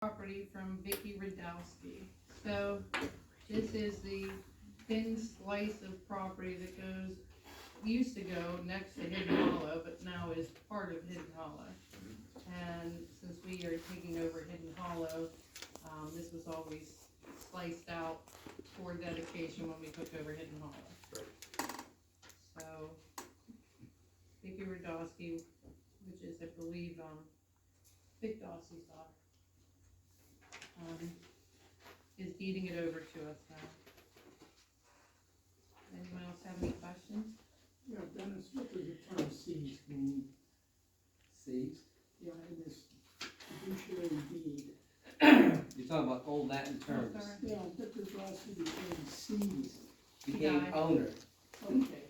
property from Vicky Radowski. So this is the thin slice of property that used to go next to Hidden Hollow, but now is part of Hidden Hollow. And since we are taking over Hidden Hollow, this was always sliced out for dedication when we took over Hidden Hollow. So Vicky Radowski, which is, I believe, Vic Dossie's daughter, is deeding it over to us now. Anyone else have any questions? Yeah, Dennis, what does the term seized mean? Seized? Yeah, in this fiduciary deed. You're talking about old Latin terms. sorry. Yeah, Victor Rossi became seized. Became Died. owner. Okay.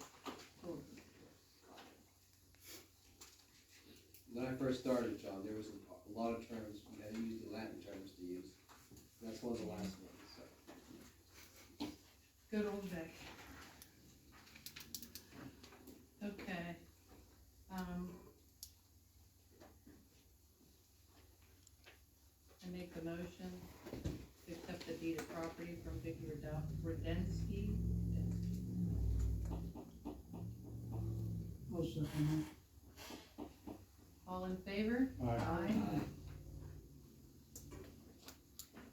When I first started, John, there was a lot of terms, we had to use the Latin terms to use. That's one of the last ones, so. Good old Vic. Okay. I make the motion to accept the deed of property from Vicky Radowski. I'll second All in favor? Aye.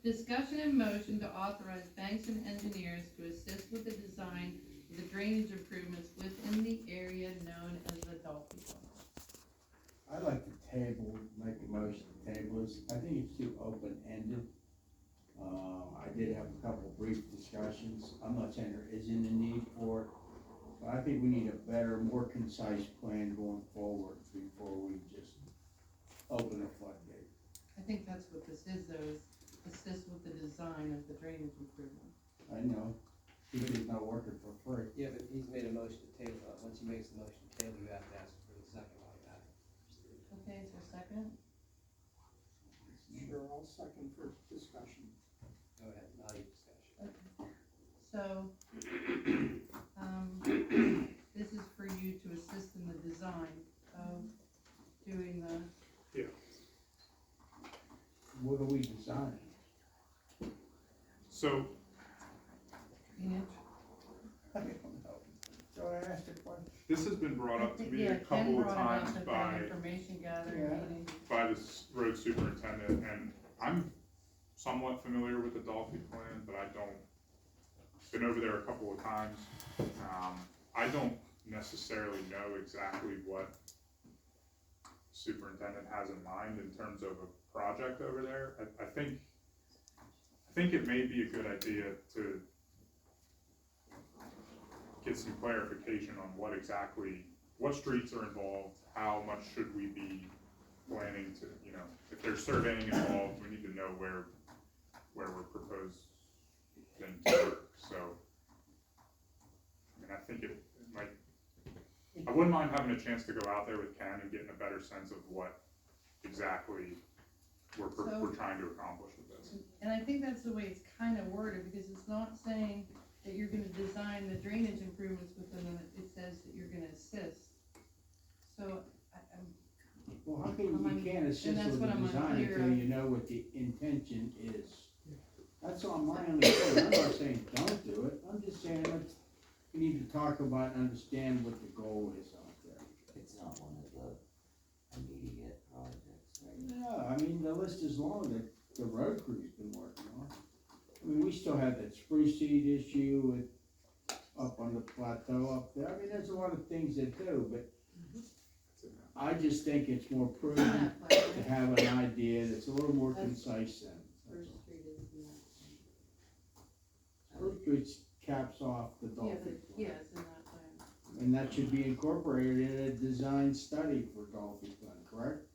Discussion and motion to authorize banks and engineers to assist with the design of the drainage improvements within the area known as the Dolfi Zone. I'd like to make a motion to table this. I think it's too open-ended. I did have a couple brief discussions. I'm not saying there isn't a need for it, but I think we need a better, more concise plan going forward before we just open a floodgate. I think that's what this is though, is assist with the design of the drainage improvement. I know, he's not working for free. Yeah, but he's made a motion to table it. Once he makes the motion to table, you have to ask for the second on that. Okay, is there a second? Sure, I'll second for discussion. Go ahead, now you discussion. Okay. So, this is for you to assist in the design of doing the, What are we designing? So, drainage. I don't know. So I asked a question. this has been brought up to me Yeah, a couple Ken of brought it times up at by, that information gathering Yeah. meeting. by the road superintendent, and I'm somewhat familiar with the Dolphin plan, but I don't, been over there a couple of times. I don't necessarily know exactly what superintendent has in mind in terms of a project over there. I think it may be a good idea to get some clarification on what streets are involved, how much should we be planning to, if there's surveying involved, we need to know where we're proposing to work, so. I mean, I think it might, I wouldn't mind having a chance to go out there with Ken and getting a better sense of what exactly we're trying to accomplish with this. And I think that's the way it's kind of worded, because it's not saying that you're gonna design the drainage improvements within them, it says that you're gonna assist. So, Well, how can you can't assist that's with what the I'm design unclear until of. you know what the intention is? That's all my understanding. I'm not saying don't do it. I'm just saying we need to talk about and understand what the goal is out there. It's not one of the immediate projects, right? No, I mean, the list is long that the road crew's been working on. I mean, we still have that spruce seed issue up on the plateau up there. I mean, there's a lot of things that do, but I just think it's more prudent to have an idea that's a little more concise than. First Street is in that. Spruce Street caps off the Yeah, Dolphin but, plan. yeah, it's in that plan. And that should be incorporated in a design study for Dolphin plan, correct?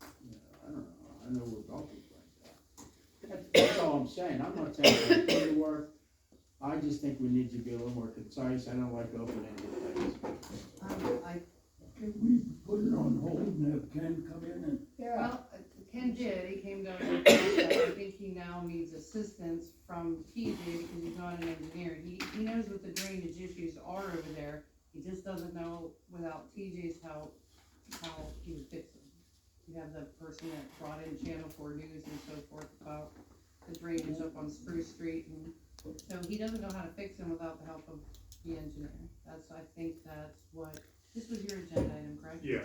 Yeah, I don't know, I know what Dolphin plans are. That's all I'm saying, I'm not saying it's going to work. I just think we need to be a little more concise. I don't like open-ended things. Can we put it on hold and have Ken come in and? Yeah, Well, Ken did, he came down and I think he now needs assistance from TJ because he's not an engineer. He knows what the drainage issues are over there, he just doesn't know without TJ's help how he would fix them. you have the person that brought in Channel 4 News and so forth about the drainage up on Spruce Street, and so he doesn't know how to fix them without the help of the engineer. I think that's what, this was your agenda item, correct? Yeah.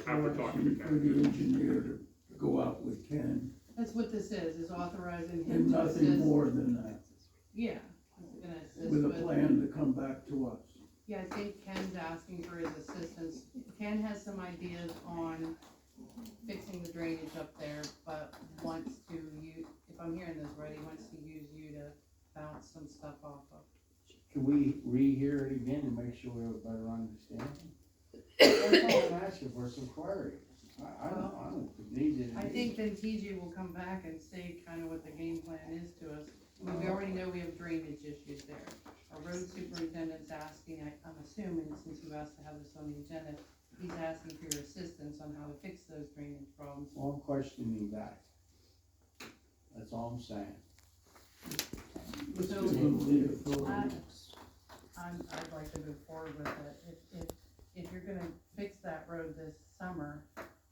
After talking to For Ken. the engineer to go out with Ken, That's what this is authorizing him and to nothing assist. more than that, Yeah, he's gonna assist with a plan to come back to us. Yeah, I think Ken's asking for his assistance. Ken has some ideas on fixing the drainage up there, but wants to use, if I'm hearing this right, he wants to use you to bounce some stuff off of. Can we rehear it again to make sure we have a better understanding? That's all I'm asking for, some clarity. I don't need it. I think then TJ will come back and say kind of what the game plan is to us. I mean, we already know we have drainage issues there. Our road superintendent's asking, I'm assuming, since you asked to have this on the agenda, he's asking for your assistance on how to fix those drainage problems. Well, I'm questioning that. That's all I'm saying. So, Give them the authority. I'd like to move forward with it. If you're gonna fix that road this summer,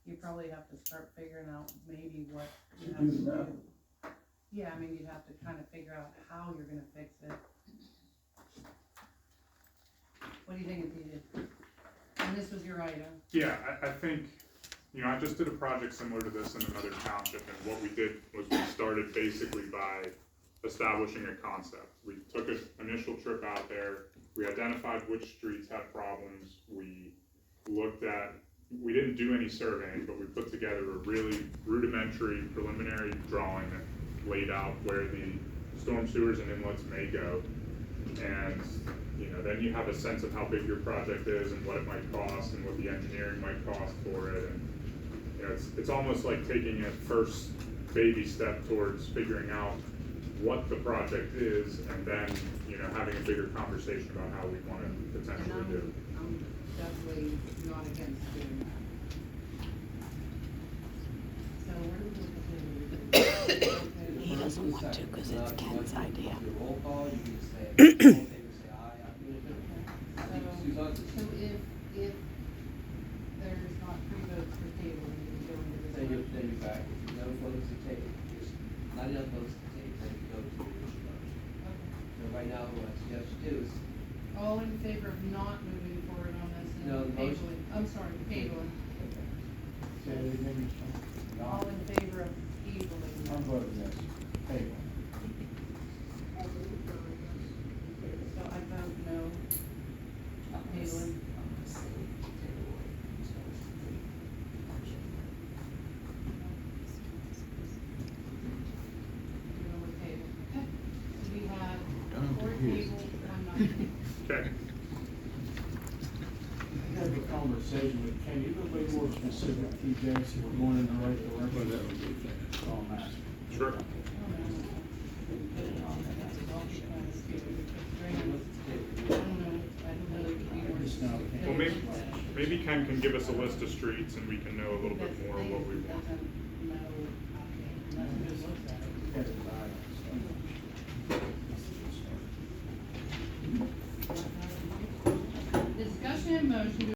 you probably have to start figuring out maybe what you To have to do now. do. Yeah, I mean, you'd have to kind of figure out how you're gonna fix it. What do you think, Peter? And this was your item. Yeah, I think, I just did a project similar to this in another township, and what we did was we started basically by establishing a concept. We took an initial trip out there, we identified which streets had problems, we didn't do any surveying, but we put together a really rudimentary preliminary drawing that laid out where the storm sewers and inlets may go. And, then you have a sense of how big your project is and what it might cost and what the engineering might cost for it. And, it's almost like taking a first baby step towards figuring out what the project is, and then, having a bigger conversation about how we want to And potentially do. I'm definitely not against doing that. So where do we go? He doesn't want to, cause it's Ken's idea. Do a roll call, you can say, all in favor, say aye, I'm doing it. I think Suzanne's. So if there's not 3 votes for table, you can go into Then this. you're back, if no votes to take, there's not enough votes to take, then you go to the issue vote. So right now, what I suggest you do is, All in favor of not moving forward on this and No, the motion- tabling, I'm sorry, tabling. Say it again, All in favor of tabling. I'm voting yes. Table. So I vote no. Tabling. No more table. Okay. So we have 4 tables, 1 not. Okay, Have a conversation with Ken, you know, be more specific, TJ, so we're going in the right direction. That's all I'm asking. sure. Just now, Well, maybe Ken can give us a list of streets and we can know a little bit more what we want.